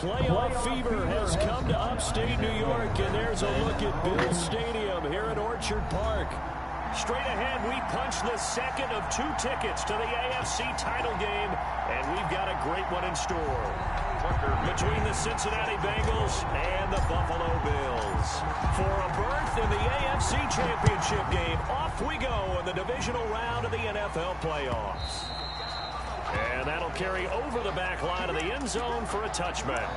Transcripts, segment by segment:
Playoff fever has come to upstate New York, and there's a look at Bills Stadium here at Orchard Park. Straight ahead, we punch the second of 2 tickets to the AFC title game, and we've got a great one in store. Between the Cincinnati Bengals and the Buffalo Bills. For a berth in the AFC Championship game, off we go in the divisional round of the NFL playoffs. And that'll carry over the back line of the end zone for a touchback.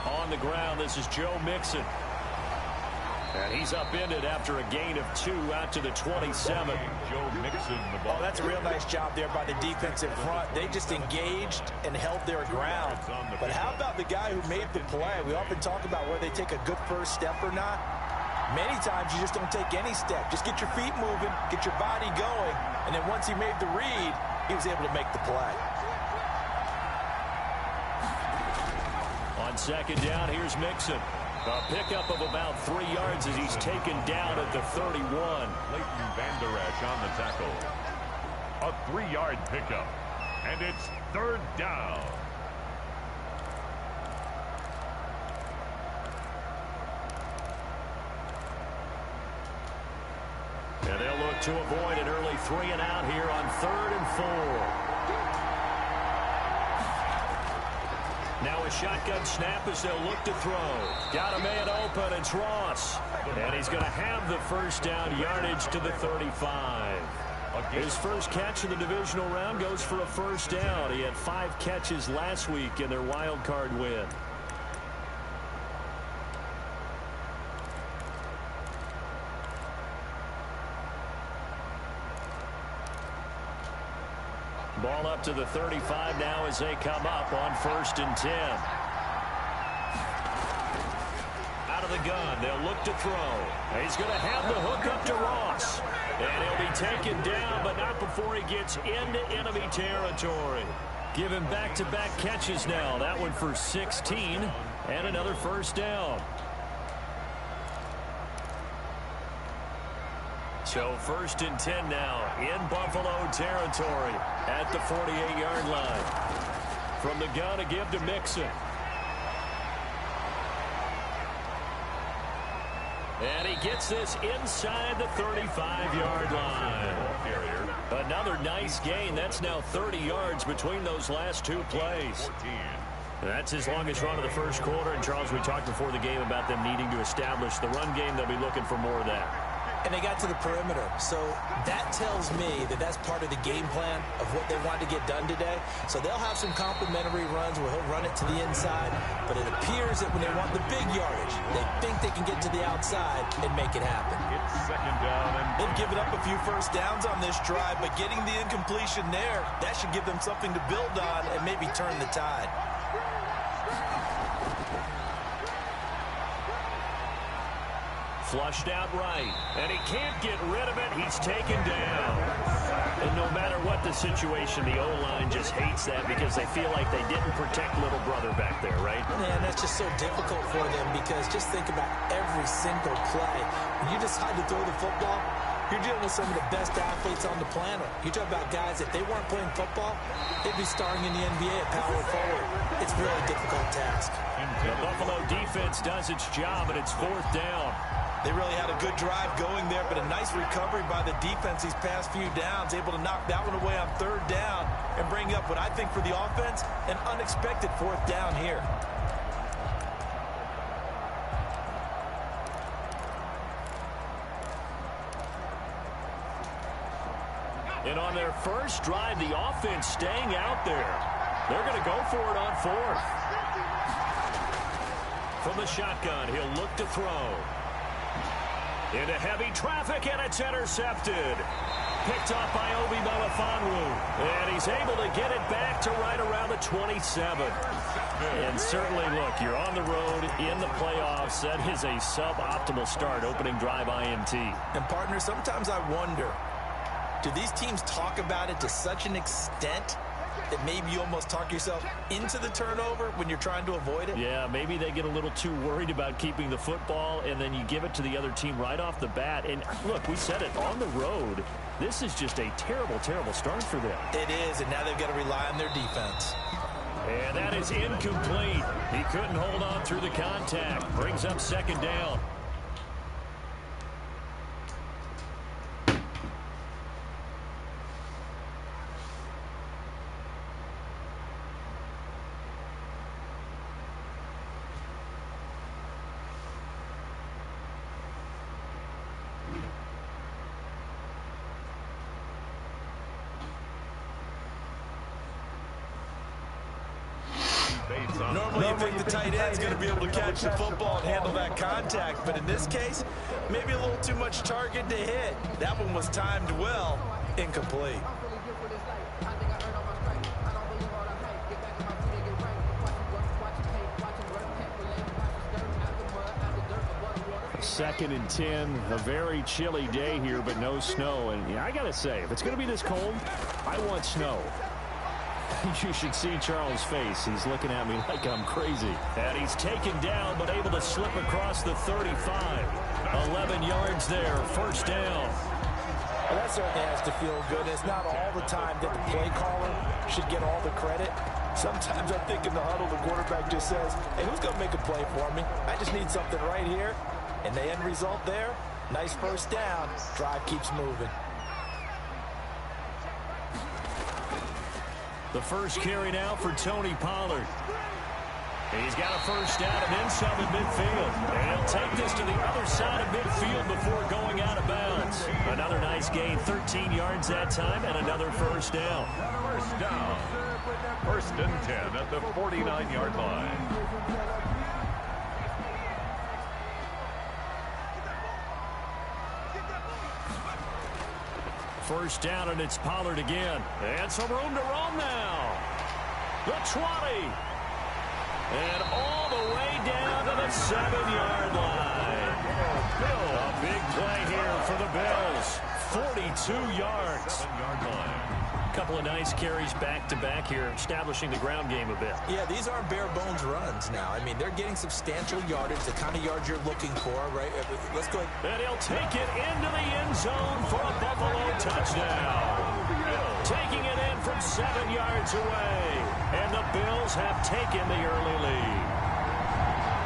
On the ground, this is Joe Mixon. And he's upended after a gain of 2 out to the 27. Joe Mixon, the ball. Oh, that's a real nice job there by the defense in front. They just engaged and held their ground. But how about the guy who made the play? We often talk about whether they take a good first step or not. Many times you just don't take any step. Just get your feet moving, get your body going, and then once he made the read, he was able to make the play. On second down, here's Mixon. A pickup of about 3 yards as he's taken down at the 31. Leighton Vander Esch on the tackle. A 3-yard pickup. And it's 3rd down. And they'll look to avoid an early 3 and out here on 3rd and 4. Now a shotgun snap as they'll look to throw. Got a man open, it's Ross. And he's going to have the first down yardage to the 35. His first catch in the divisional round goes for a first down. He had 5 catches last week in their wild card win. Ball up to the 35 now as they come up on 1st and 10. Out of the gun, they'll look to throw. He's going to have the hook up to Ross. And he'll be taken down, but not before he gets into enemy territory. Give him back-to-back catches now. That one for 16 and another first down. So 1st and 10 now in Buffalo territory at the 48-yard line. From the gun, a give to Mixon. And he gets this inside the 35-yard line. Another nice gain. That's now 30 yards between those last 2 plays. That's his longest run of the first quarter. And, Charles, we talked before the game about them needing to establish the run game. They'll be looking for more of that. And they got to the perimeter. So that tells me that that's part of the game plan of what they want to get done today. So they'll have some complimentary runs where he'll run it to the inside. But it appears that when they want the big yardage, they think they can get to the outside and make it happen. It's 2nd down. And they've given up a few first downs on this drive, but getting the incompletion there, that should give them something to build on and maybe turn the tide. Flushed out right, and he can't get rid of it. He's taken down. And no matter what the situation, the O-line just hates that because they feel like they didn't protect little brother back there, right? Man, that's just so difficult for them because just think about every single play. When you decide to throw the football, you're dealing with some of the best athletes on the planet. You talk about guys, if they weren't playing football, they'd be starring in the NBA at power forward. It's a really difficult task. The Buffalo defense does its job, and it's 4th down. They really had a good drive going there, but a nice recovery by the defense these past few downs, able to knock that one away on 3rd down and bring up what I think for the offense, an unexpected 4th down here. And on their first drive, the offense staying out there. They're going to go for it on fourth. From the shotgun, he'll look to throw. Into heavy traffic, and it's intercepted. Picked off by Obi Melifonwu. And he's able to get it back to right around the 27. And certainly, look, you're on the road in the playoffs. That is a suboptimal start, opening drive INT. And, partner, sometimes I wonder, do these teams talk about it to such an extent that maybe you almost talk yourself into the turnover when you're trying to avoid it? Yeah, maybe they get a little too worried about keeping the football, and then you give it to the other team right off the bat. And, look, we said it, on the road, this is just a terrible, terrible start for them. It is, and now they've got to rely on their defense. And that is incomplete. He couldn't hold on through the contact. Brings up second down. Normally you think the tight end's going to be able to catch the football and handle that contact, but in this case, maybe a little too much target to hit. That one was timed well, incomplete. Second and 10, a very chilly day here, but no snow. And I got to say, if it's going to be this cold, I want snow. You should see Charles' face. He's looking at me like I'm crazy. And he's taken down, but able to slip across the 35. 11 yards there, first down. Well, that certainly has to feel good. It's not all the time that the play caller should get all the credit. Sometimes I think in the huddle, the quarterback just says, hey, who's going to make a play for me? I just need something right here. And the end result there, nice first down. Drive keeps moving. The first carry now for Tony Pollard. He's got a first down and then some in midfield. And he'll take this to the other side of midfield before going out of bounds. Another nice gain, 13 yards that time, and another first down. First down. First and 10 at the 49-yard line. First down, and it's Pollard again. And some room to roam now. The 20. And all the way down to the 7-yard line. A big play here for the Bills. 42 yards. 7-yard line. A couple of nice carries back-to-back here, establishing the ground game a bit. Yeah, these aren't bare-bones runs now. I mean, they're getting substantial yardage, the kind of yards you're looking for, right? Let's go ahead. And he'll take it into the end zone for a Buffalo touchdown. Taking it in from 7 yards away. And the Bills have taken the early lead.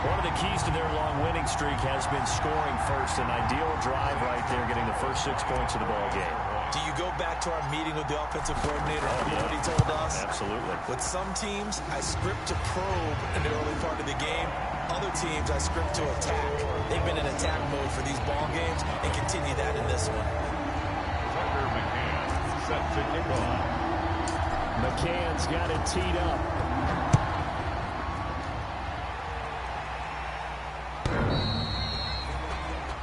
One of the keys to their long winning streak has been scoring first. An ideal drive right there, getting the first 6 points of the ball game. Do you go back to our meeting with the offensive coordinator? What he told us? Absolutely. With some teams, I script to probe in the early part of the game. Other teams, I script to attack. They've been in attack mode for these ball games and continue that in this one. Tucker McCann set to kick off. McCann's got it teed up.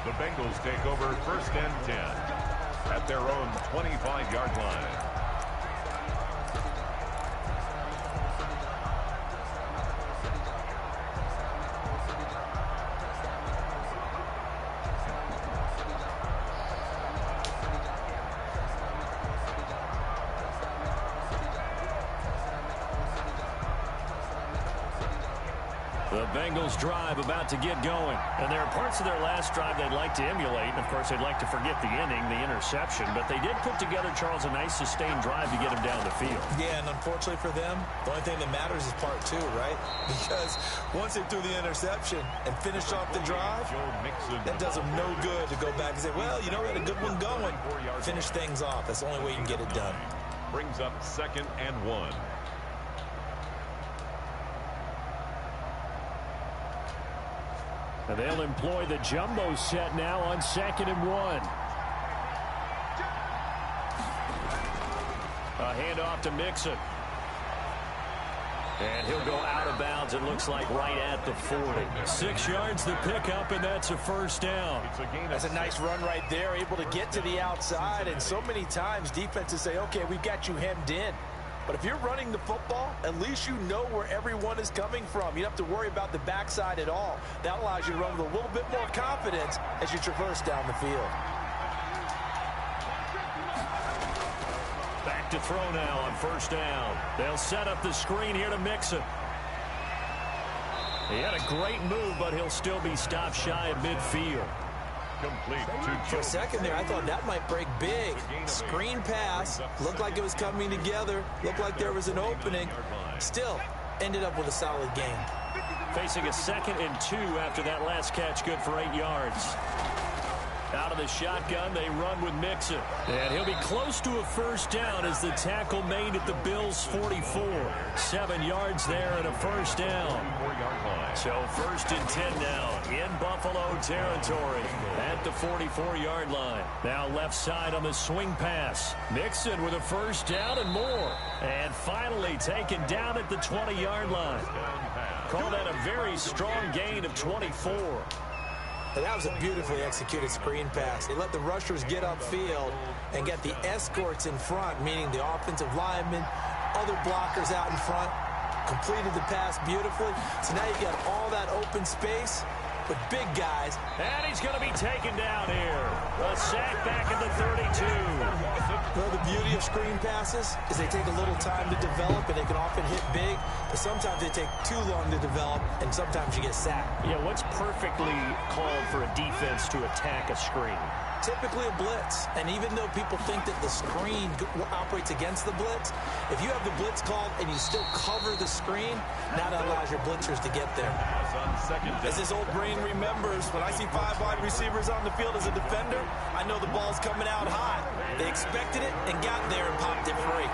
The Bengals take over first and 10 at their own 25-yard line. The Bengals drive about to get going. And there are parts of their last drive they'd like to emulate. And, of course, they'd like to forget the ending, the interception. But they did put together, Charles, a nice sustained drive to get him down the field. Yeah, and unfortunately for them, the only thing that matters is part 2, right? Because once they threw the interception and finished off the drive, that does them no good to go back and say, well, you know, we had a good one going. Finish things off. That's the only way you can get it done. Brings up 2nd and 1. And they'll employ the jumbo set now on 2nd and 1. Handoff to Mixon. And he'll go out of bounds, it looks like, right at the 40. 6 yards the pickup, and that's a first down. That's a nice run right there, able to get to the outside. And so many times defenses say, okay, we've got you hemmed in. But if you're running the football, at least you know where everyone is coming from. You don't have to worry about the backside at all. That allows you to run with a little bit more confidence as you traverse down the field. Back to throw now on first down. They'll set up the screen here to Mixon. He had a great move, but he'll still be stopped shy of midfield. Complete For a second there, I thought that might break big. Screen pass. Looked like it was coming together. Looked like there was an opening. Still, ended up with a solid gain. Facing a 2nd and 2 after that last catch, good for 8 yards. Out of the shotgun, they run with Mixon. And he'll be close to a first down as the tackle made at the Bills' 44. 7 yards there and a first down. So 1st and 10 now in Buffalo territory at the 44-yard line. Now left side on the swing pass. Mixon with a first down and more. And finally taken down at the 20-yard line. Call that a very strong gain of 24. And that was a beautifully executed screen pass. They let the rushers get upfield and get the escorts in front, meaning the offensive linemen, other blockers out in front, completed the pass beautifully. So now you've got all that open space with big guys. And he's going to be taken down here. A sack back at the 32. Well, the beauty of screen passes is they take a little time to develop, and they can often hit big, but sometimes they take too long to develop, and sometimes you get sacked. Yeah, what's perfectly called for a defense to attack a screen? Typically a blitz, and even though people think that the screen operates against the blitz, if you have the blitz called and you still cover the screen, now that allows your blitzers to get there. As this old brain remembers, when I see 5 wide receivers on the field as a defender, I know the ball's coming out hot. They expected it and got there and popped it free.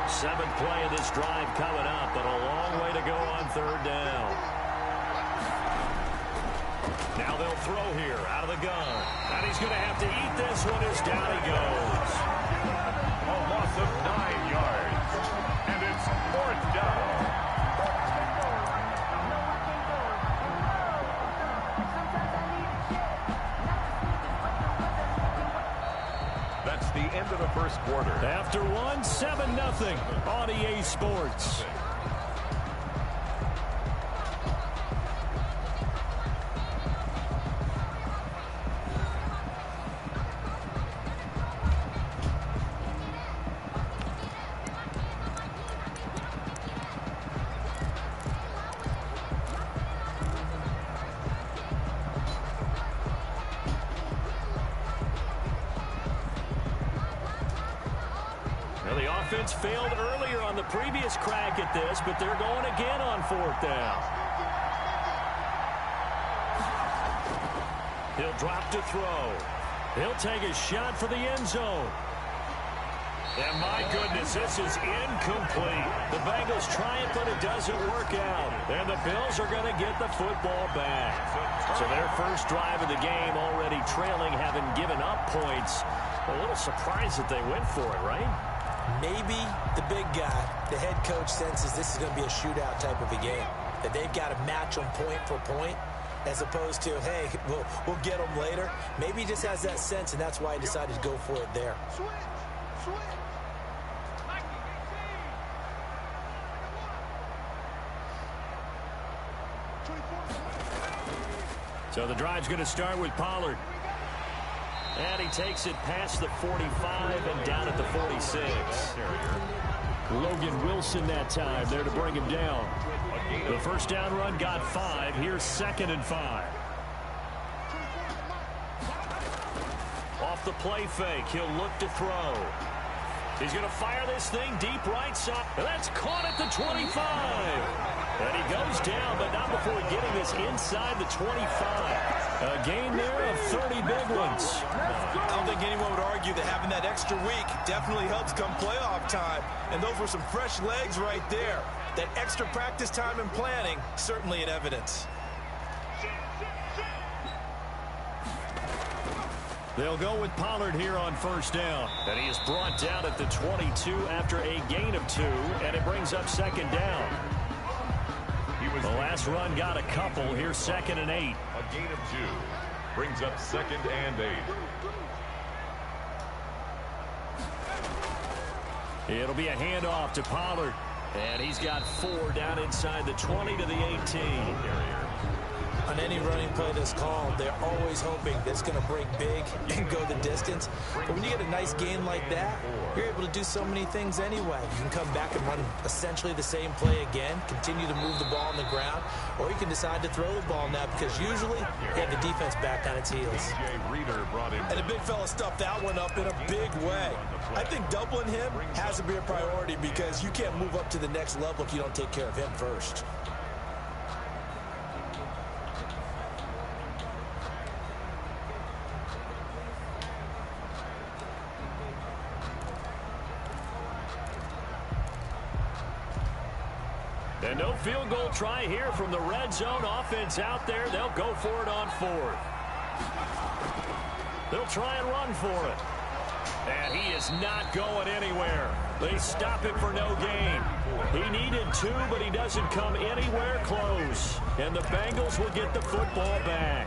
7th play of this drive coming up, but a long way to go on 3rd down. Now they'll throw here out of the gun. And he's going to have to eat this one as down he goes. A loss of 9 yards. And it's 4th down. That's the end of the first quarter. After 7-0 on EA Sports. Failed earlier on the previous crack at this, but they're going again on 4th down. He'll drop to throw. He'll take a shot for the end zone. And my goodness, this is incomplete. The Bengals try it, but it doesn't work out. And the Bills are going to get the football back. So their first drive of the game already trailing, having given up points. A little surprised that they went for it, right? Maybe the big guy, the head coach, senses this is going to be a shootout type of a game, that they've got to match them point for point, as opposed to, hey, we'll get them later. Maybe he just has that sense, and that's why he decided to go for it there. So the drive's going to start with Pollard. And he takes it past the 45 and down at the 46. Logan Wilson that time there to bring him down. The first down run got 5. Here's 2nd and 5. Off the play fake, he'll look to throw. He's going to fire this thing deep right side. And that's caught at the 25. And he goes down, but not before getting this inside the 25. A gain there of 30 big ones. I don't think anyone would argue that having that extra week definitely helps come playoff time. And those were some fresh legs right there. That extra practice time and planning, certainly in evidence. They'll go with Pollard here on first down. And he is brought down at the 22 after a gain of 2, and it brings up second down. The last run got a couple. Here's 2nd and 8. A gain of 2 brings up 2nd and 8. It'll be a handoff to Pollard. And he's got 4 down inside the 20 to the 18. On any running play that's called, they're always hoping that it's going to break big and go the distance. But when you get a nice gain like that, you're able to do so many things anyway. You can come back and run essentially the same play again, continue to move the ball on the ground, or you can decide to throw the ball now because usually you have the defense back on its heels. And the big fella stuffed that one up in a big way. I think doubling him has to be a priority because you can't move up to the next level if you don't take care of him first. And no field goal try here from the red zone. Offense out there. They'll go for it on 4th. They'll try and run for it. And he is not going anywhere. They stop him for no gain. He needed 2, but he doesn't come anywhere close. And the Bengals will get the football back.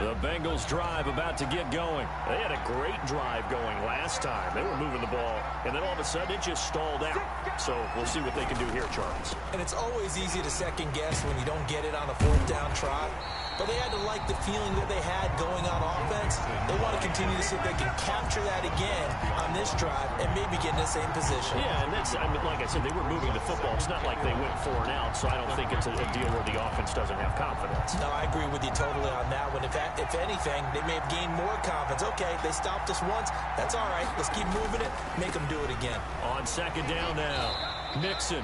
The Bengals drive about to get going. They had a great drive going last time. They were moving the ball, and then all of a sudden it just stalled out. So we'll see what they can do here, Charles. And it's always easy to second guess when you don't get it on a 4th down try. But they had to like the feeling that they had going on offense. They want to continue to see if they can capture that again on this drive and maybe get in the same position. Yeah, and that's, I mean, like I said, they were moving the football. It's not like they went 4 and out, so I don't think it's a deal where the offense doesn't have confidence. No, I agree with you totally on that one. If anything, they may have gained more confidence. Okay, they stopped us once. That's all right. Let's keep moving it. Make them do it again. On second down now, Mixon.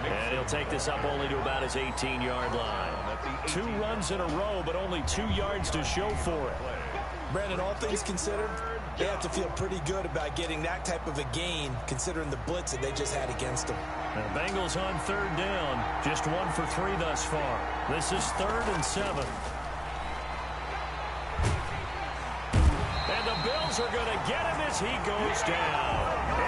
And he'll take this up only to about his 18-yard line. 2 runs in a row, but only 2 yards to show for it. Brandon, all things considered, they have to feel pretty good about getting that type of a gain, considering the blitz that they just had against them. The Bengals on 3rd down, just 1 for 3 thus far. This is 3rd and 7. And the Bills are going to get him as he goes down.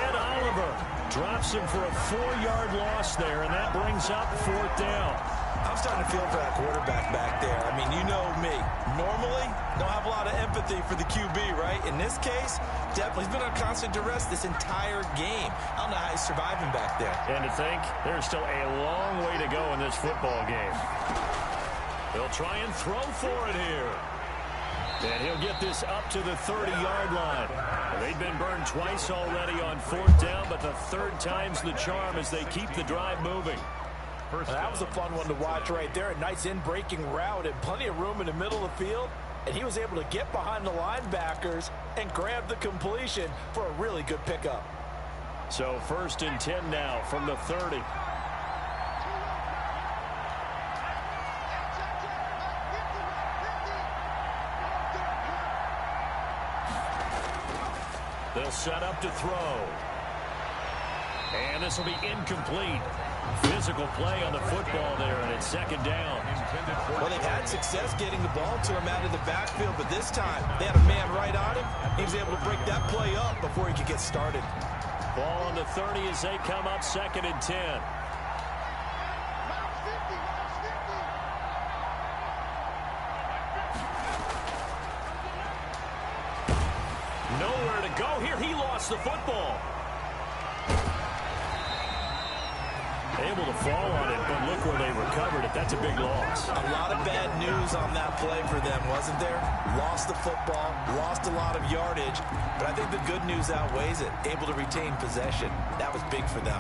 Ed Oliver drops him for a 4-yard loss there, and that brings up 4th down. I'm starting to feel for that quarterback back there. I mean, you know me. Normally, don't have a lot of empathy for the QB, right? In this case, definitely, he's been under constant duress this entire game. I don't know how he's surviving back there. And to think, there's still a long way to go in this football game. They'll try and throw for it here. And he'll get this up to the 30-yard line. They've been burned twice already on 4th down, but the 3rd time's the charm as they keep the drive moving. That was a fun one to watch right there. A nice in-breaking route and plenty of room in the middle of the field. And he was able to get behind the linebackers and grab the completion for a really good pickup. So 1st and 10 now from the 30. They'll set up to throw. And this will be incomplete. Physical play on the football there, and it's 2nd down. Well, they've had success getting the ball to him out of the backfield, but this time they had a man right on him. He was able to break that play up before he could get started. Ball on the 30 as they come up 2nd and 10. Nowhere to go here. He lost the football. Able to fall on it, but look where they recovered it. That's a big loss. A lot of bad news on that play for them, wasn't there? Lost the football, lost a lot of yardage, but I think the good news outweighs it. Able to retain possession. That was big for them.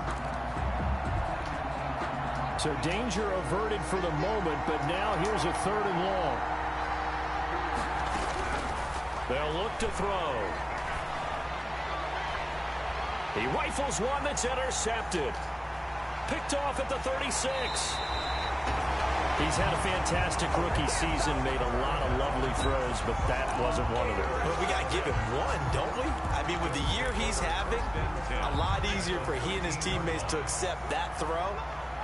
So danger averted for the moment, but now here's a 3rd and long. They'll look to throw. He rifles one that's intercepted. Picked off at the 36. He's had a fantastic rookie season, made a lot of lovely throws, but that wasn't one of them. Well, we got to give him one, don't we? I mean, with the year he's having, a lot easier for he and his teammates to accept that throw,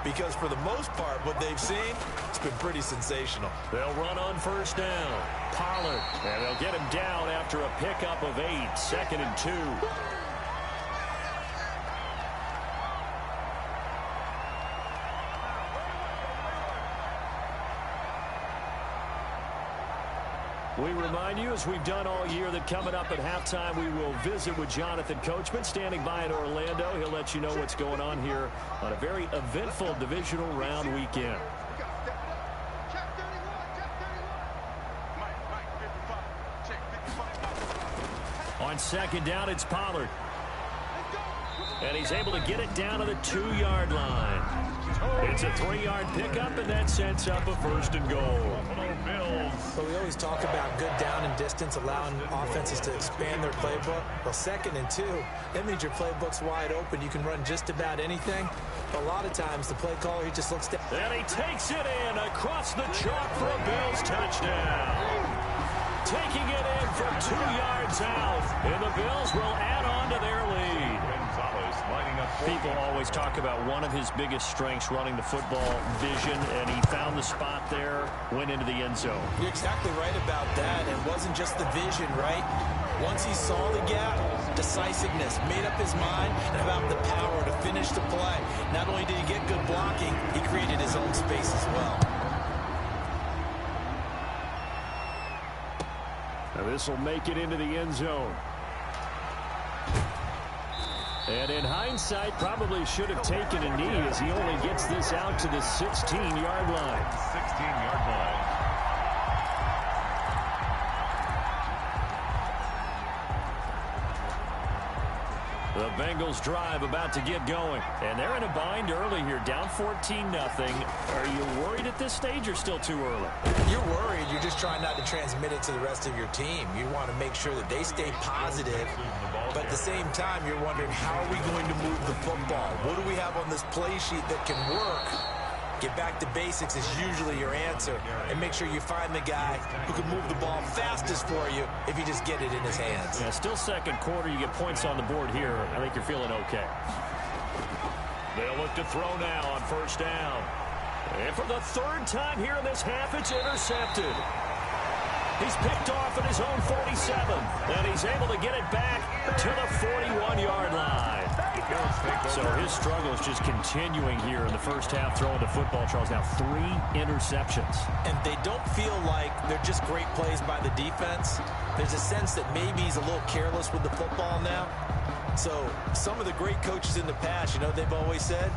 because for the most part, what they've seen, it's been pretty sensational. They'll run on first down. Pollard, and they'll get him down after a pickup of 8, 2nd and 2. We remind you, as we've done all year, that coming up at halftime, we will visit with Jonathan Coachman, standing by in Orlando. He'll let you know what's going on here on a very eventful divisional round weekend. On second down, it's Pollard. And he's able to get it down to the 2-yard line. It's a 3-yard pickup, and that sets up a 1st and goal. But we always talk about good down and distance, allowing offenses to expand their playbook. Well, 2nd and 2, that means your playbook's wide open. You can run just about anything. But a lot of times, the play caller, he just looks down. And he takes it in across the chalk for a Bills touchdown. Taking it in from 2 yards out, and the Bills will add on to their lead. People always talk about one of his biggest strengths, running the football, vision, and he found the spot there, went into the end zone. You're exactly right about that. It wasn't just the vision, right? Once he saw the gap, decisiveness, made up his mind, and about the power to finish the play. Not only did he get good blocking, he created his own space as well. Now this will make it into the end zone. And in hindsight, probably should have taken a knee as he only gets this out to the 16-yard line. 16-yard line. The Bengals drive about to get going. And they're in a bind early here, down 14-0. Are you worried at this stage or still too early? You're worried. You're just trying not to transmit it to the rest of your team. You want to make sure that they stay positive. But at the same time, you're wondering, how are we going to move the football? What do we have on this play sheet that can work? Get back to basics is usually your answer. And make sure you find the guy who can move the ball fastest for you if you just get it in his hands. Yeah, still second quarter. You get points on the board here. I think you're feeling okay. They'll look to throw now on first down. And for the 3rd time here in this half, it's intercepted. He's picked off at his own 47, and he's able to get it back to the 41-yard line. So his struggle is just continuing here in the first half, throwing the football. Charles, now 3 interceptions. And they don't feel like they're just great plays by the defense. There's a sense that maybe he's a little careless with the football now. So some of the great coaches in the past, you know, they've always said,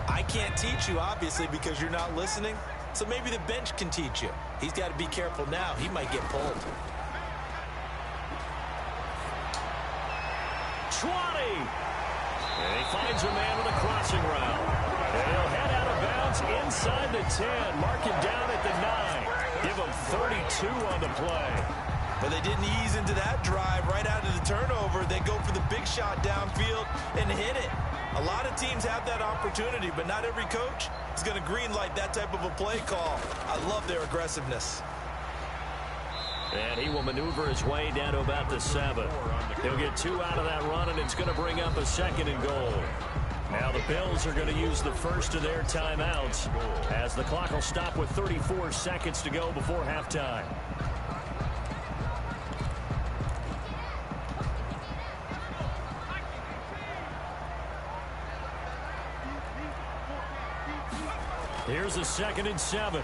I can't teach you, obviously, because you're not listening. So maybe the bench can teach you. He's got to be careful now. He might get pulled. 20. And he finds a man with a crossing route. And he'll head out of bounds inside the 10. Mark him down at the 9. Give him 32 on the play. But they didn't ease into that drive right out of the turnover. They go for the big shot downfield and hit it. A lot of teams have that opportunity, but not every coach is going to greenlight that type of a play call. I love their aggressiveness. And he will maneuver his way down to about the 7. He'll get 2 out of that run, and it's going to bring up a 2nd and goal. Now the Bills are going to use the first of their timeouts as the clock will stop with 34 seconds to go before halftime. Here's a 2nd and 7.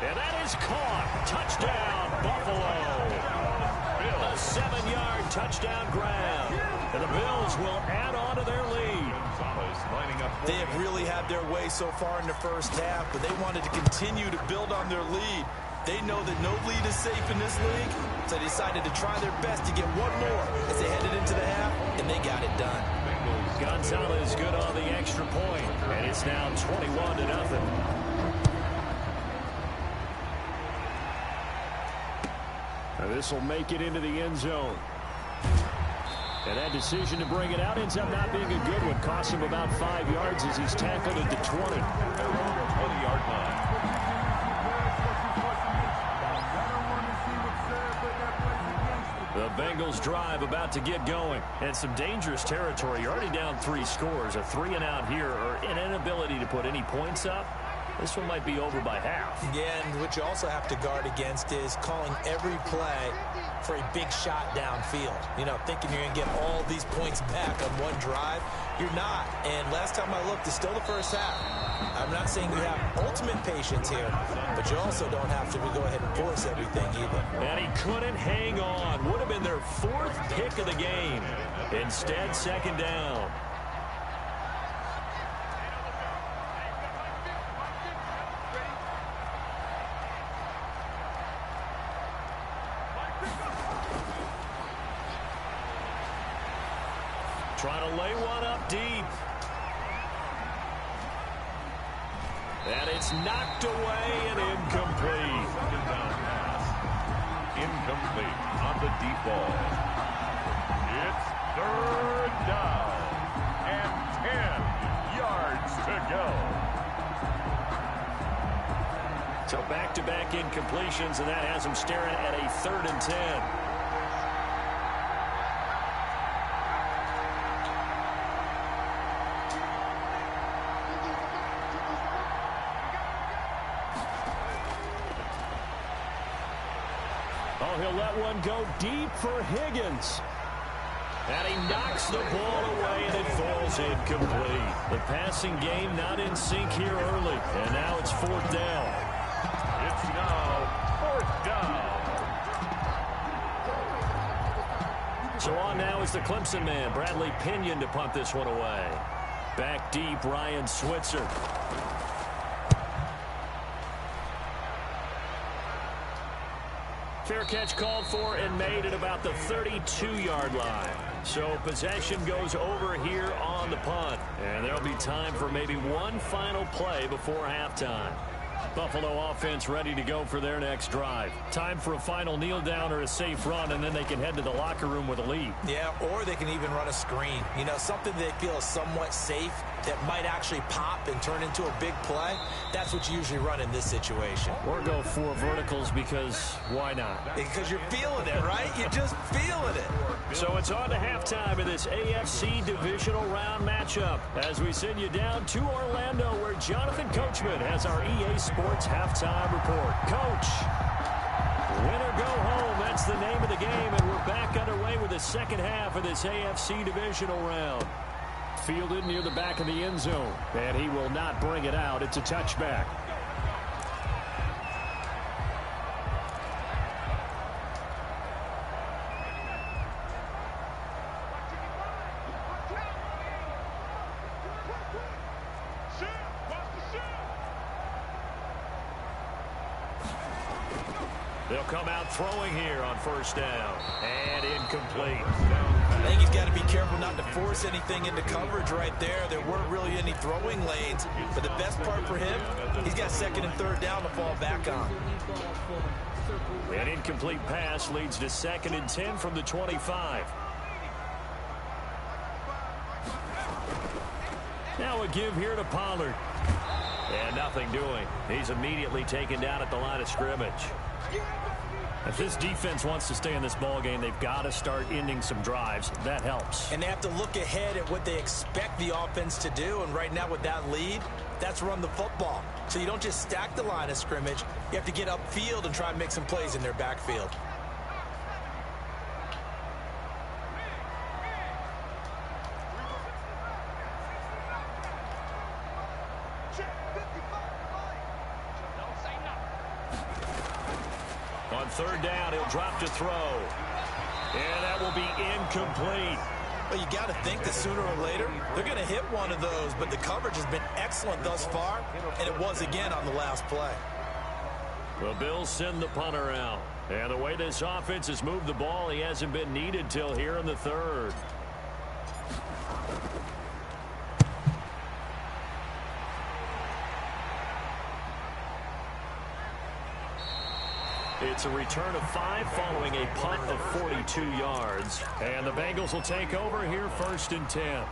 And that is caught. Touchdown, Buffalo. A 7-yard touchdown grab. And the Bills will add on to their lead. They have really had their way so far in the first half, but they wanted to continue to build on their lead. They know that no lead is safe in this league, so they decided to try their best to get one more as they headed into the half, and they got it done. Gonzalez good on the extra point, and it's now 21-0. Now this will make it into the end zone. And that decision to bring it out ends up not being a good one. Costs him about 5 yards as he's tackled at the 20. 20-yard line. The Bengals drive about to get going. And some dangerous territory. You're already down 3 scores. A 3-and-out here or an inability to put any points up. This one might be over by half. Yeah, and what you also have to guard against is calling every play for a big shot downfield. You know, thinking you're going to get all these points back on one drive. You're not. And last time I looked, it's still the first half. I'm not saying you have ultimate patience here, but you also don't have to go ahead and force everything either. And he couldn't hang on. Would have been their 4th pick of the game. Instead, 2nd down. Trying to lay one up deep. And it's knocked away and incomplete. Second down pass. Incomplete on the deep ball. It's 3rd down and 10 yards to go. So back-to-back incompletions, and that has him staring at a 3rd and 10. Oh, he'll let one go deep for Higgins. And he knocks the ball away, and it falls incomplete. The passing game not in sync here early. And now it's 4th down. It's now 4th down. So on now is the Clemson man, Bradley Pinion, to punt this one away. Back deep, Ryan Switzer. Fair catch called for and made at about the 32-yard line. So possession goes over here on the punt. And there'll be time for maybe one final play before halftime. Buffalo offense ready to go for their next drive. Time for a final kneel down or a safe run, and then they can head to the locker room with a lead. Yeah, or they can even run a screen. You know, something they feel is somewhat safe that might actually pop and turn into a big play. That's what you usually run in this situation. Or go 4 verticals because why not? Because you're feeling it, right? You're just feeling it. So it's on to halftime of this AFC divisional round matchup as we send you down to Orlando where Jonathan Coachman has our EA Sports halftime report. Coach, win or go home, that's the name of the game, and we're back underway with the second half of this AFC divisional round. Fielded near the back of the end zone, and he will not bring it out. It's a touchback. They'll come out throwing here on 1st down. And incomplete. I think he's got to be careful not to force anything into coverage right there. There weren't really any throwing lanes. But the best part for him, he's got 2nd and 3rd down to fall back on. An incomplete pass leads to 2nd and 10 from the 25. Now a give here to Pollard. And nothing doing. He's immediately taken down at the line of scrimmage. If this defense wants to stay in this ball game, they've got to start ending some drives. That helps. And they have to look ahead at what they expect the offense to do. And right now with that lead, that's run the football. So you don't just stack the line of scrimmage. You have to get upfield and try and make some plays in their backfield. On 3rd down, he'll drop to throw. And that will be incomplete. Well, you got to think that sooner or later, they're going to hit one of those. But the coverage has been excellent thus far, and it was again on the last play. The Bills send the punter out. And the way this offense has moved the ball, he hasn't been needed till here in the 3rd. It's a return of 5 following a punt of 42 yards. And the Bengals will take over here 1st and 10.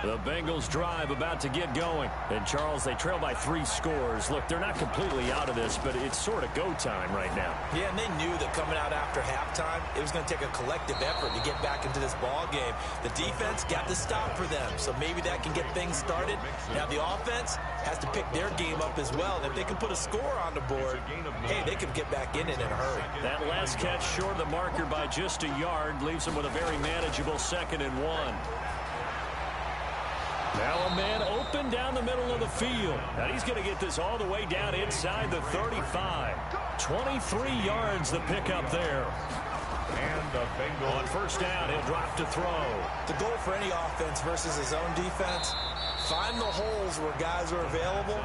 The Bengals drive about to get going. And, Charles, they trail by 3 scores. Look, they're not completely out of this, but it's sort of go time right now. Yeah, and they knew that coming out after halftime, it was going to take a collective effort to get back into this ball game. The defense got the stop for them, so maybe that can get things started. Now the offense has to pick their game up as well. And if they can put a score on the board, hey, they can get back in it in a hurry. That last catch short of the marker by just a yard leaves them with a very manageable 2nd and 1. Now a man open down the middle of the field. And he's going to get this all the way down inside the 35. 23 yards the pickup there. And the Bengals on first down, he'll drop to throw. The goal for any offense versus his own defense, find the holes where guys are available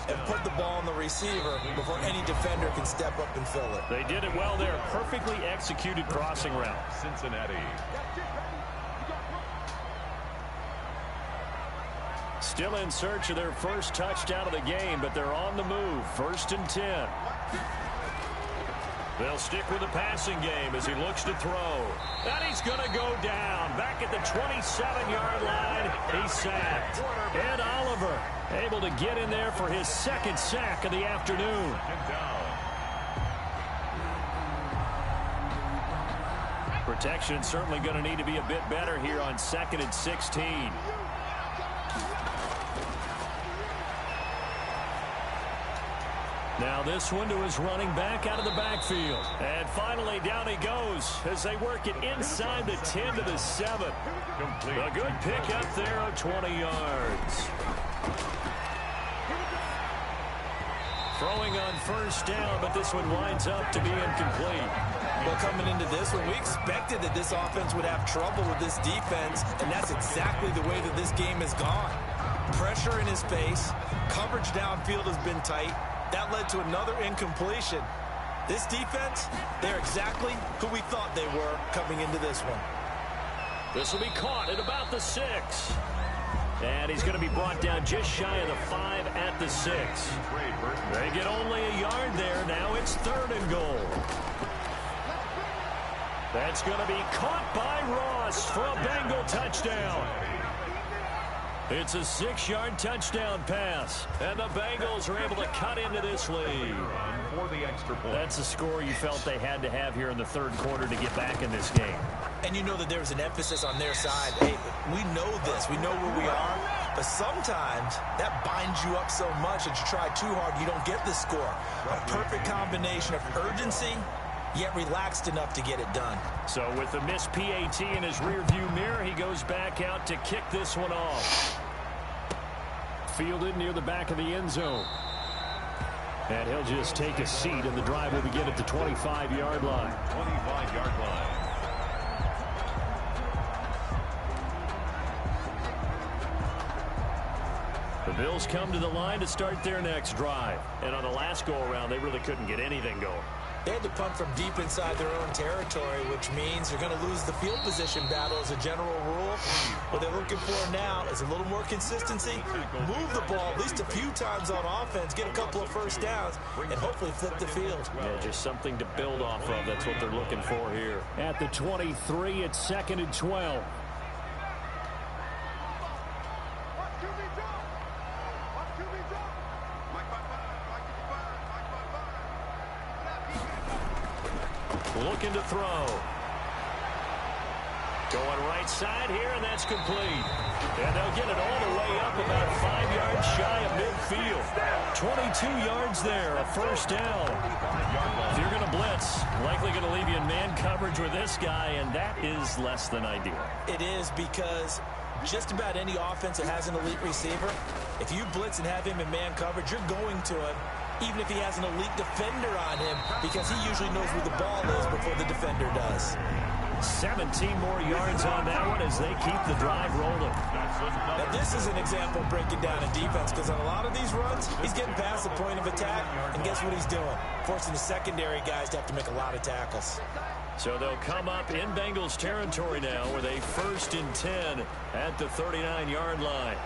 and put the ball on the receiver before any defender can step up and fill it. They did it well there. Perfectly executed crossing route. Cincinnati. Still in search of their first touchdown of the game, but they're on the move. 1st and 10. They'll stick with the passing game as he looks to throw. And he's going to go down. Back at the 27-yard line, he's sacked. Ed Oliver able to get in there for his 2nd sack of the afternoon. Protection certainly going to need to be a bit better here on 2nd and 16. Now this one to his running back out of the backfield. And finally down he goes as they work it inside the 10 to the 7. A good pick up there of 20 yards. Throwing on first down, but this one winds up to be incomplete. Well, coming into this one, we expected that this offense would have trouble with this defense, and that's exactly the way that this game has gone. Pressure in his face, coverage downfield has been tight. That led to another incompletion. This defense, they're exactly who we thought they were coming into this one. This will be caught at about the 6. And he's going to be brought down just shy of the 5 at the 6. They get only a yard there. Now it's 3rd and goal. That's going to be caught by Ross for a Bengal touchdown. It's a 6-yard touchdown pass. And the Bengals are able to cut into this lead. For the extra point. That's a score you felt they had to have here in the 3rd quarter to get back in this game. And you know that there's an emphasis on their side. Hey, we know this. We know where we are. But sometimes that binds you up so much that you try too hard, you don't get the score. A perfect combination of urgency, yet relaxed enough to get it done. So with the missed PAT in his rearview mirror, he goes back out to kick this one off. Fielded near the back of the end zone. And he'll just take a seat, and the drive will begin at the 25-yard line. 25-yard line. The Bills come to the line to start their next drive. And on the last go-around, they really couldn't get anything going. They had to punt from deep inside their own territory, which means they're going to lose the field position battle as a general rule. What they're looking for now is a little more consistency, move the ball at least a few times on offense, get a couple of first downs, and hopefully flip the field. Yeah, just something to build off of. That's what they're looking for here. At the 23, it's 2nd and 12. Looking to throw. Going right side here, and that's complete. And they'll get it all the way up about 5 yards shy of midfield. 22 yards there, a first down. If you're going to blitz, likely going to leave you in man coverage with this guy, and that is less than ideal. It is, because just about any offense that has an elite receiver, if you blitz and have him in man coverage, you're going to him, even if he has an elite defender on him, because he usually knows where the ball is before the defender does. 17 more yards on that one as they keep the drive rolling. Now this is an example of breaking down a defense, because on a lot of these runs, he's getting past the point of attack, and guess what he's doing? Forcing the secondary guys to have to make a lot of tackles. So they'll come up in Bengals territory now with a 1st and 10 at the 39-yard line.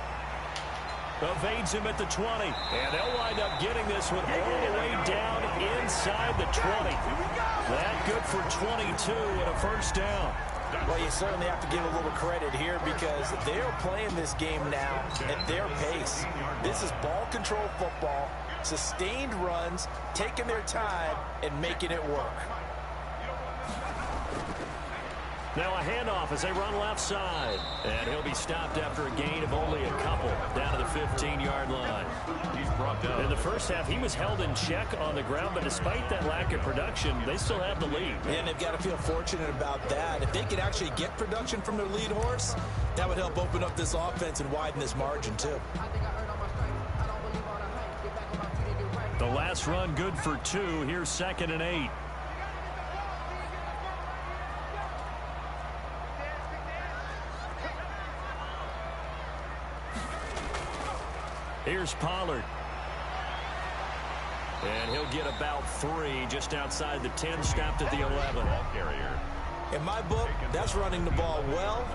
Evades him at the 20, and they'll wind up getting this one all the way down inside the 20. That good for 22 and a first down. Well, you certainly have to give a little credit here because they're playing this game now at their pace. This is ball control football, sustained runs, taking their time, and making it work. Now a handoff as they run left side. And he'll be stopped after a gain of only a couple down to the 15-yard line. He's brought down. In the first half, he was held in check on the ground, but despite that lack of production, they still have the lead. Yeah, and they've got to feel fortunate about that. If they could actually get production from their lead horse, that would help open up this offense and widen this margin, too. The last run good for 2. Here's 2nd and 8. Here's Pollard. And he'll get about 3 just outside the 10, stopped at the 11. Carrier. In my book, that's running the ball well,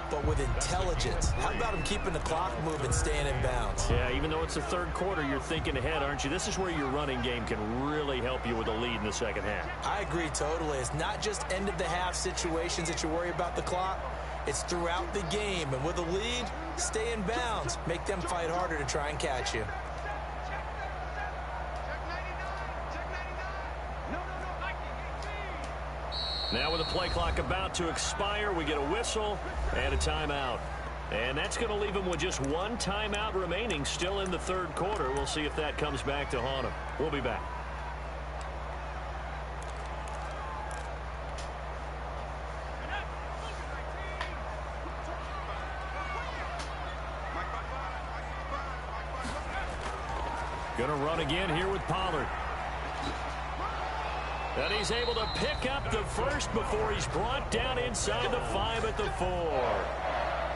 but with intelligence. How about him keeping the clock moving, staying in bounds? Yeah, even though it's the third quarter, you're thinking ahead, aren't you? This is where your running game can really help you with a lead in the second half. I agree totally. It's not just end-of-the-half situations that you worry about the clock. It's throughout the game. And with a lead, stay in bounds. Make them fight harder to try and catch you. Now with the play clock about to expire, we get a whistle and a timeout. And that's going to leave them with just 1 timeout remaining still in the third quarter. We'll see if that comes back to haunt them. We'll be back. Going to run again here with Pollard. And he's able to pick up the first before he's brought down inside the 5 at the 4.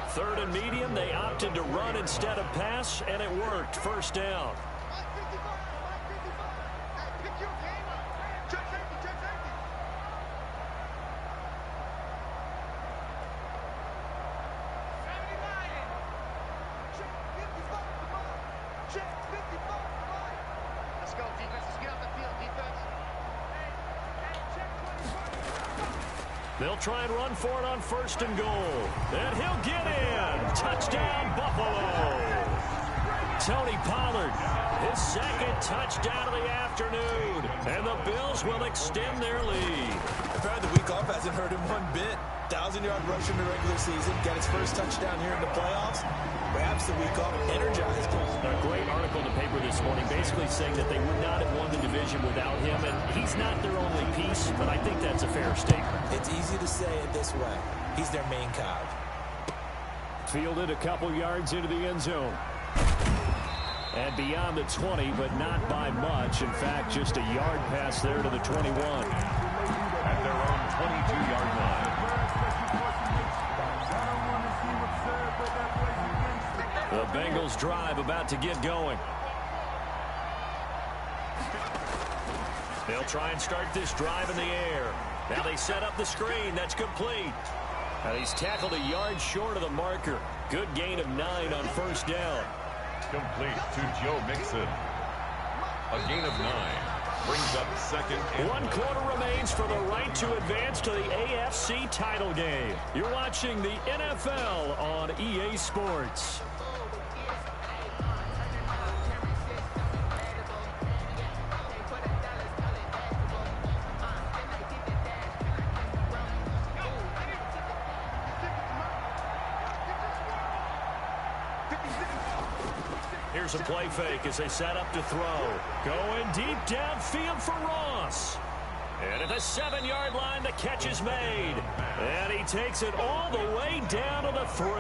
3rd and medium, they opted to run instead of pass, and it worked. First down. They'll try and run for it on 1st and goal. And he'll get in. Touchdown, Buffalo. Tony Pollard, his 2nd touchdown of the afternoon. And the Bills will extend their lead. In fact, the week off hasn't hurt him one bit. 1,000-yard rush in the regular season. Got his first touchdown here in the playoffs. Perhaps the week off energized him. A great article in the paper this morning basically saying that they would not have won the division without him. And he's not their only piece, but I think that's a fair statement. It's easy to say it this way. He's their main cog. Fielded a couple yards into the end zone. And beyond the 20, but not by much. In fact, just a yard pass there to the 21. At their own 22-yard line. The Bengals drive about to get going. They'll try and start this drive in the air. Now they set up the screen. That's complete. And he's tackled a yard short of the marker. Good gain of 9 on 1st down. Complete to Joe Mixon. A gain of 9. Brings up 2nd and 1 quarter remains for the right to advance to the AFC title game. You're watching the NFL on EA Sports. Here's a play fake as they set up to throw. Going deep downfield for Ross. And at the 7-yard line, the catch is made. And he takes it all the way down to the 3.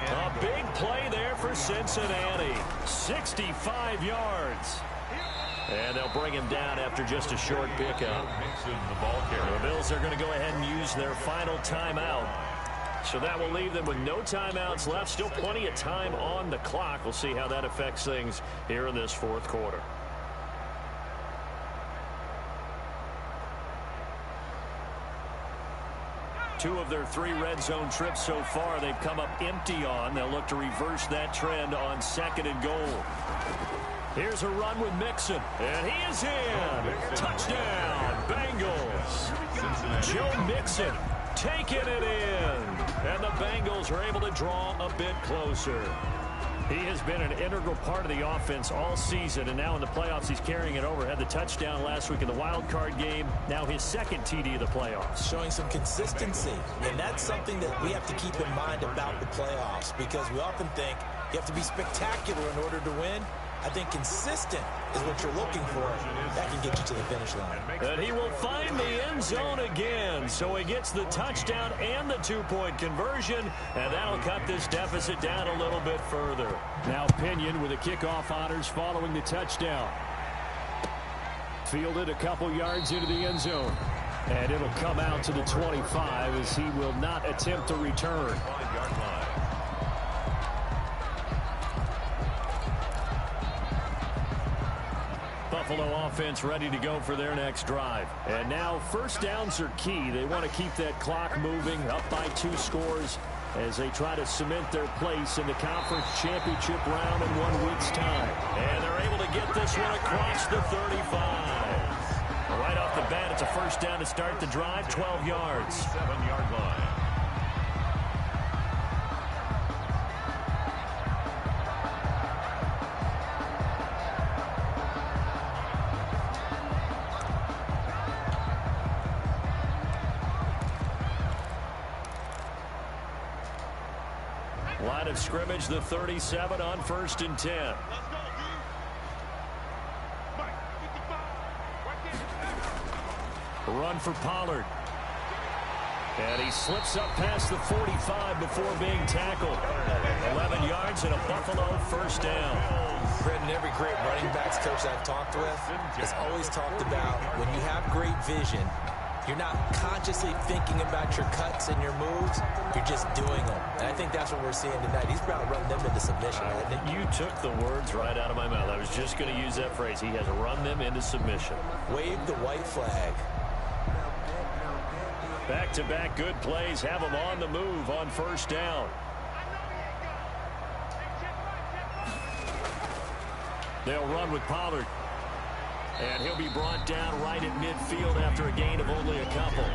A big play there for Cincinnati. 65 yards. And they'll bring him down after just a short pickup. The Bills are going to go ahead and use their final timeout. So that will leave them with no timeouts left. Still plenty of time on the clock. We'll see how that affects things here in this 4th quarter. Two of their 3 red zone trips so far they've come up empty on. They'll look to reverse that trend on 2nd and goal. Here's a run with Mixon. And he is in. Touchdown, Bengals. Joe Mixon. taking it in. And the Bengals are able to draw a bit closer. He has been an integral part of the offense all season, and now in the playoffs he's carrying it over. Had the touchdown last week in the wild card game. Now his second TD of the playoffs. Showing some consistency, and that's something that we have to keep in mind about the playoffs, because we often think you have to be spectacular in order to win. I think consistent is what you're looking for. That can get you to the finish line. And he will find the end zone again. So he gets the touchdown and the two-point conversion, and that'll cut this deficit down a little bit further. Now Pinion with the kickoff honors following the touchdown. Fielded a couple yards into the end zone. And it'll come out to the 25 as he will not attempt to return. Buffalo offense ready to go for their next drive. And now first downs are key. They want to keep that clock moving, up by 2 scores as they try to cement their place in the conference championship round in 1 week's time. And they're able to get this one across the 35. Right off the bat, it's a first down to start the drive, 12 yards. 7-yard line. Line of scrimmage, the 37 on 1st and 10. Run for Pollard. And he slips up past the 45 before being tackled. 11 yards and a Buffalo first down. Brendan, every great running backs coach I've talked with has always talked about when you have great vision, you're not consciously thinking about your cuts and your moves. You're just doing them. And I think that's what we're seeing tonight. He's about to run them into submission. You took the words right out of my mouth. I was just going to use that phrase. He has run them into submission. Wave the white flag. Back-to-back good plays have him on the move on first down. They'll run with Pollard. And he'll be brought down right at midfield after a gain of only a couple.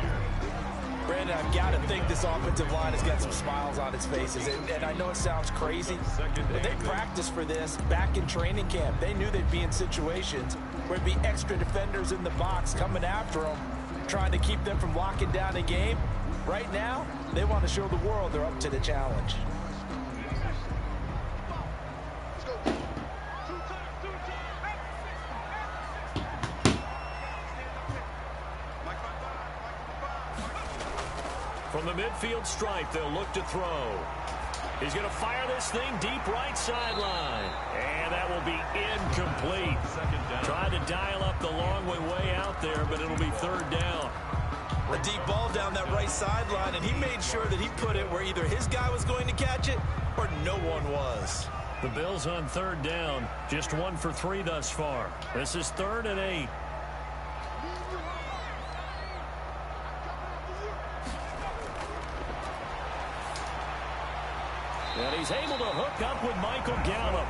Brandon, I've got to think this offensive line has got some smiles on its faces. And I know it sounds crazy, but they practiced for this back in training camp. They knew they'd be in situations where there'd be extra defenders in the box coming after them, trying to keep them from locking down a game. Right now, they want to show the world they're up to the challenge. From the midfield stripe, they'll look to throw. He's going to fire this thing deep right sideline. And that will be incomplete. Tried to dial up the long way out there, but it'll be third down. A deep ball down that right sideline, and he made sure that he put it where either his guy was going to catch it or no one was. The Bills on third down, just 1 for 3 thus far. This is 3rd and 8. And he's able to hook up with Michael Gallup.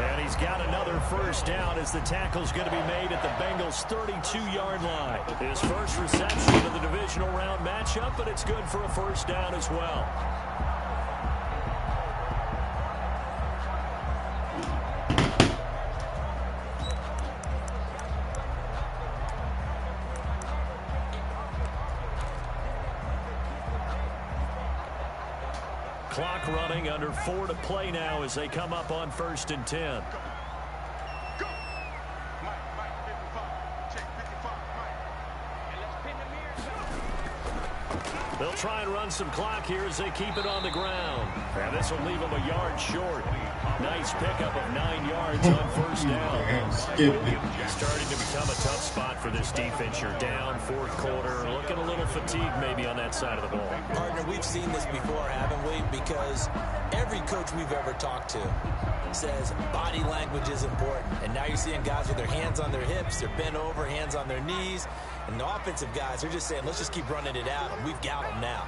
And he's got another first down as the tackle's going to be made at the Bengals' 32-yard line. His first reception of the divisional round matchup, but it's good for a first down as well. Clock running, under 4 to play now as they come up on 1st and 10. They'll try and run some clock here as they keep it on the ground. And this will leave them a yard short. Nice pickup of 9 yards on first down. Starting to become a tough spot for this defense. You're down 4th quarter, looking a little fatigued maybe on that side of the ball. Partner, we've seen this before, haven't we? Because every coach we've ever talked to says body language is important. And now you're seeing guys with their hands on their hips, they're bent over, hands on their knees. And the offensive guys, they're just saying, let's just keep running it out, and we've got them now.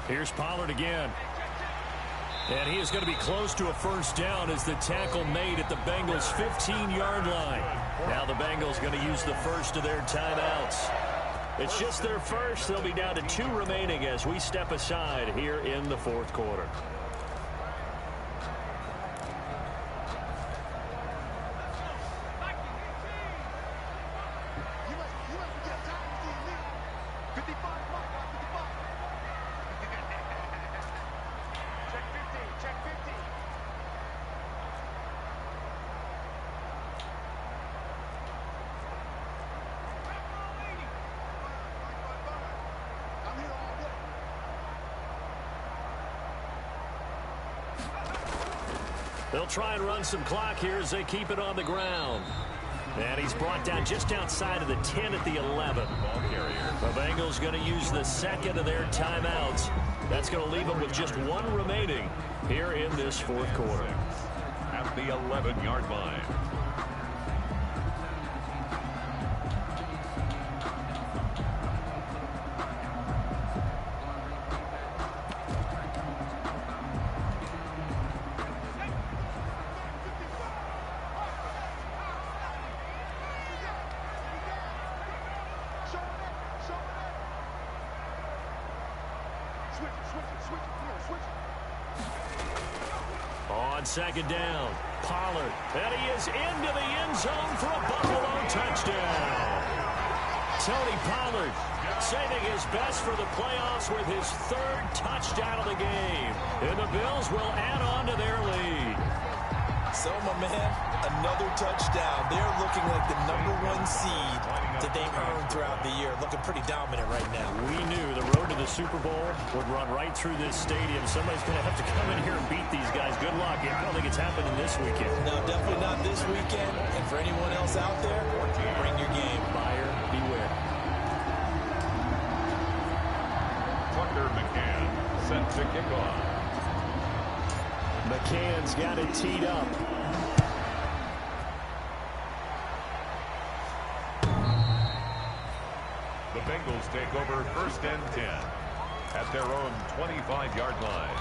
Here's Pollard again. And he is going to be close to a first down as the tackle made at the Bengals' 15-yard line. Now the Bengals going to use the first of their timeouts. It's just their first. They'll be down to 2 remaining as we step aside here in the fourth quarter. They'll try and run some clock here as they keep it on the ground. And he's brought down just outside of the 10 at the 11. Ball carrier. The Bengals going to use the second of their timeouts. That's going to leave them with just 1 remaining here in this fourth quarter. At the 11-yard line. On second down, Pollard. And he is into the end zone for a Buffalo touchdown. Tony Pollard saving his best for the playoffs with his 3rd touchdown of the game. And the Bills will add on to their lead. So, my man, another touchdown. They're looking like the #1 seed that they've earned throughout the year. Looking pretty dominant right now. We knew the road to the Super Bowl would run right through this stadium. Somebody's going to have to come in here and beat these guys. Good luck. I don't think it's happening this weekend. No, definitely not this weekend. And for anyone else out there, bring your game. Buyer beware. Tucker McCann set to kick off. McCann's got it teed up. The Bengals take over 1st and 10 at their own 25-yard line.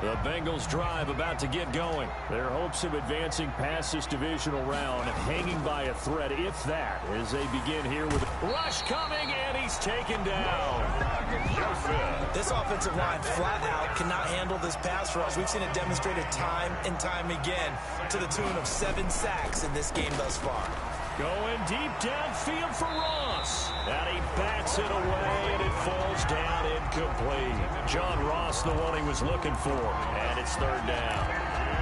The Bengals drive about to get going. Their hopes of advancing past this divisional round hanging by a thread, if that, as they begin here with a rush coming, and he's taken down. This offensive line flat out cannot handle this pass rush. We've seen it demonstrated time and time again to the tune of 7 sacks in this game thus far. Going deep downfield for Ross. And he bats it away, and it falls down incomplete. John Ross, the one he was looking for, and it's 3rd down.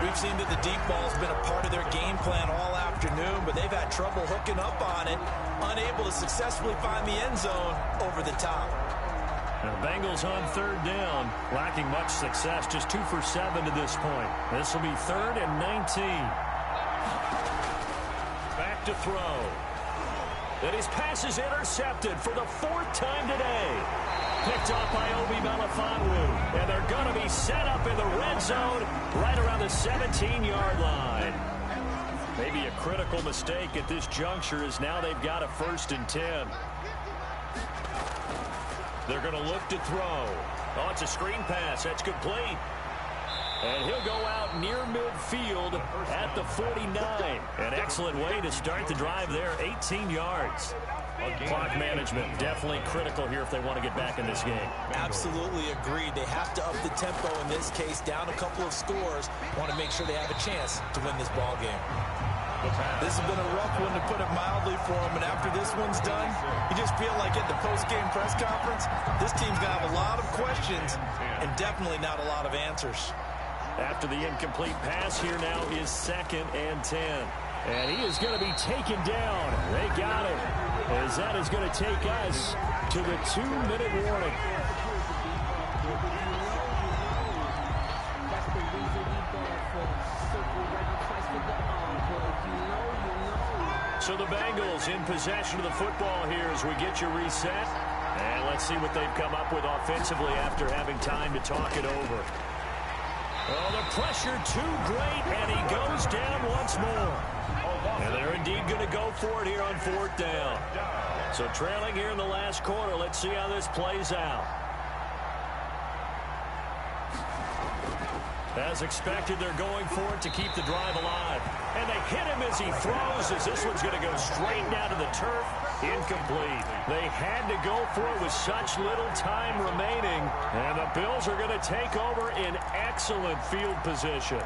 We've seen that the deep ball's been a part of their game plan all afternoon, but they've had trouble hooking up on it, unable to successfully find the end zone over the top. The Bengals on 3rd down, lacking much success, just 2 for 7 to this point. This will be 3rd and 19. Back to throw. And his pass is intercepted for the 4th time today. Picked off by Obi Melifonwu. And they're going to be set up in the red zone right around the 17-yard line. Maybe a critical mistake at this juncture as now they've got a 1st and 10. They're going to look to throw. Oh, it's a screen pass. That's complete. And he'll go out near midfield at the 49. An excellent way to start the drive there, 18 yards. Clock management definitely critical here if they want to get back in this game. Absolutely agreed. They have to up the tempo in this case, down a couple of scores. Want to make sure they have a chance to win this ball game. This has been a rough one, to put it mildly, for them. And after this one's done, you just feel like at the post-game press conference, this team's going to have a lot of questions and definitely not a lot of answers. After the incomplete pass, here now is 2nd and 10. And he is going to be taken down. They got it. As that is going to take us to the 2-minute warning. So the Bengals in possession of the football here as we get you reset. And let's see what they've come up with offensively after having time to talk it over. Oh, the pressure too great, and he goes down once more. And they're indeed going to go for it here on 4th down. So trailing here in the last quarter. Let's see how this plays out. As expected, they're going for it to keep the drive alive. And they hit him as he throws, as this one's going to go straight down to the turf. Incomplete. They had to go for it with such little time remaining. And the Bills are going to take over in excellent field position.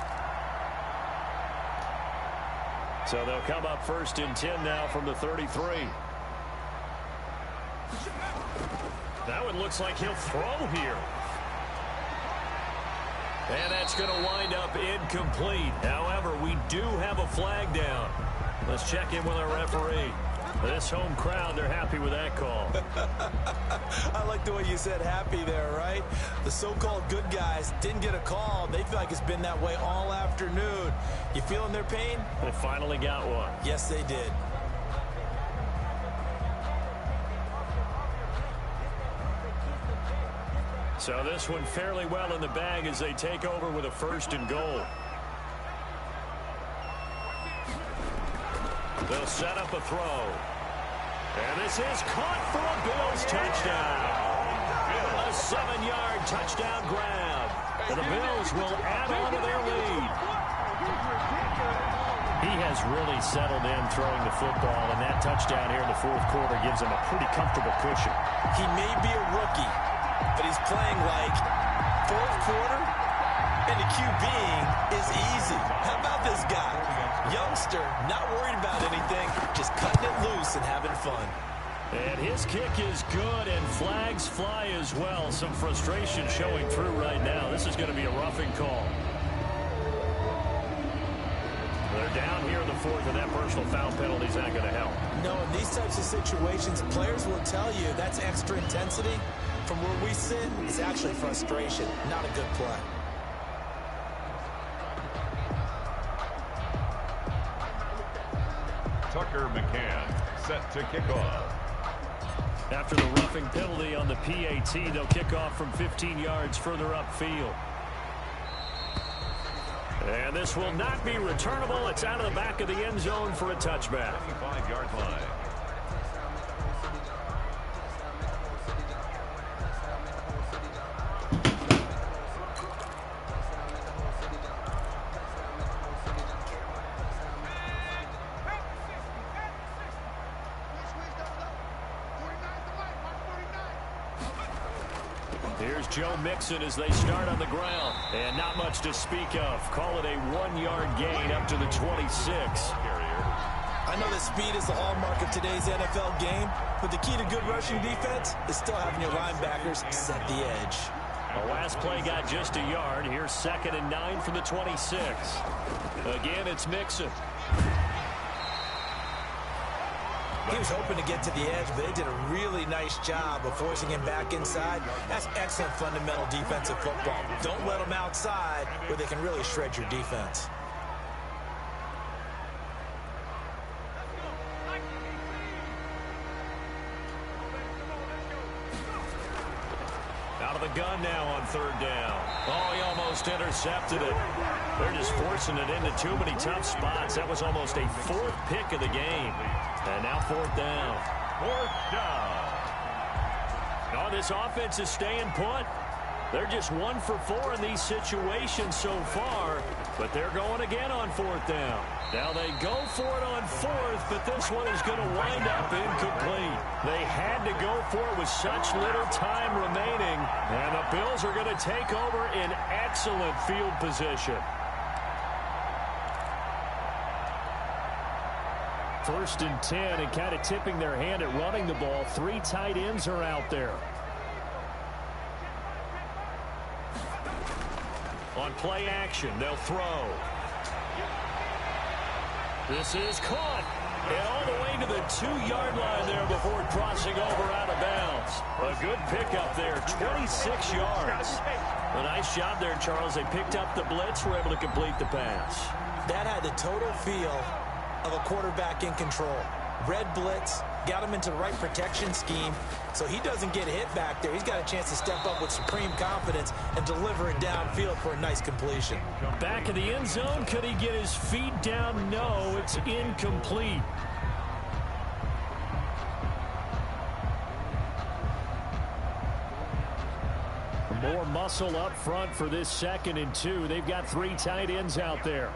So they'll come up 1st and 10 now from the 33. That one looks like he'll throw here. And that's going to wind up incomplete. However, we do have a flag down. Let's check in with our referee. This home crowd, they're happy with that call. I like the way you said happy there, right? The so-called good guys didn't get a call. They feel like it's been that way all afternoon. You feeling their pain? They finally got one. Yes, they did. So this one fairly well in the bag as they take over with a 1st and goal. They'll set up a throw. And this is caught for a Bills touchdown. A 7-yard touchdown grab. And the Bills will add on to their lead. He has really settled in throwing the football, and that touchdown here in the 4th quarter gives him a pretty comfortable cushion. He may be a rookie, but he's playing like 4th quarter, and the QBing is easy. How about this guy? Youngster, not worried about anything, just cutting it loose and having fun. And his kick is good, and flags fly as well. Some frustration showing through right now. This is going to be a roughing call. They're down here in the 4th, and that personal foul penalty is not going to help. No, in these types of situations, players will tell you that's extra intensity. From where we sit, it's actually frustration, not a good play. Tucker McCann set to kick off. After the roughing penalty on the PAT, they'll kick off from 15 yards further upfield. And this will not be returnable. It's out of the back of the end zone for a touchback. 5-yard line. Here's Joe Mixon as they start on the ground. And not much to speak of. Call it a 1-yard gain up to the 26. I know that speed is the hallmark of today's NFL game, but the key to good rushing defense is still having your linebackers set the edge. The last play got just a yard. Here's 2nd and 9 from the 26. Again, it's Mixon. He was hoping to get to the edge, but they did a really nice job of forcing him back inside. That's excellent fundamental defensive football. Don't let them outside where they can really shred your defense. Out of the gun now on 3rd down. Oh, he almost intercepted it. They're just forcing it into too many tough spots. That was almost a 4th pick of the game. And now 4th down. 4th down. Oh, this offense is staying put. They're just 1 for 4 in these situations so far, but they're going again on 4th down. Now they go for it on 4th, but this one is going to wind up incomplete. They had to go for it with such little time remaining, and the Bills are going to take over in excellent field position. 1st and 10, and kind of tipping their hand at running the ball. 3 tight ends are out there. On play action, they'll throw. This is caught. And all the way to the 2-yard line there before crossing over out of bounds. A good pickup there, 26 yards. A nice job there, Charles. They picked up the blitz, were able to complete the pass. That had the total feel of a quarterback in control. Red blitz, got him into the right protection scheme so he doesn't get hit back there. He's got a chance to step up with supreme confidence and deliver it downfield for a nice completion. Back in the end zone, could he get his feet down? No, it's incomplete. More muscle up front for this 2nd and 2. They've got 3 tight ends out there.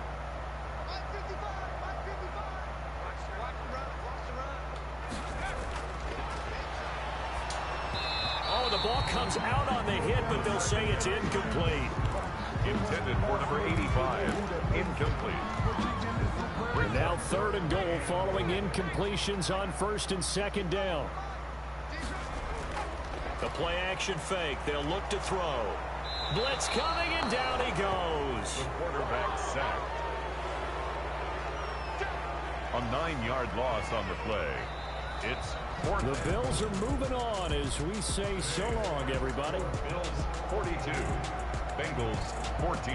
Oh, the ball comes out on the hit, but they'll say it's incomplete. Intended for number 85. Incomplete. Now 3rd and goal following incompletions on 1st and 2nd down. The play action fake. They'll look to throw. Blitz coming, and down he goes. The quarterback sacked. A 9-yard loss on the play. It's 4th. The Bills are moving on as we say so long, everybody. Bills 42. Bengals 14.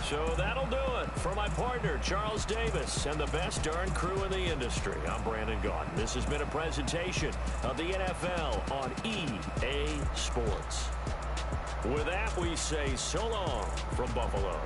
So that'll do it for my partner, Charles Davis, and the best darn crew in the industry. I'm Brandon Gaudin. This has been a presentation of the NFL on EA Sports. With that, we say so long from Buffalo.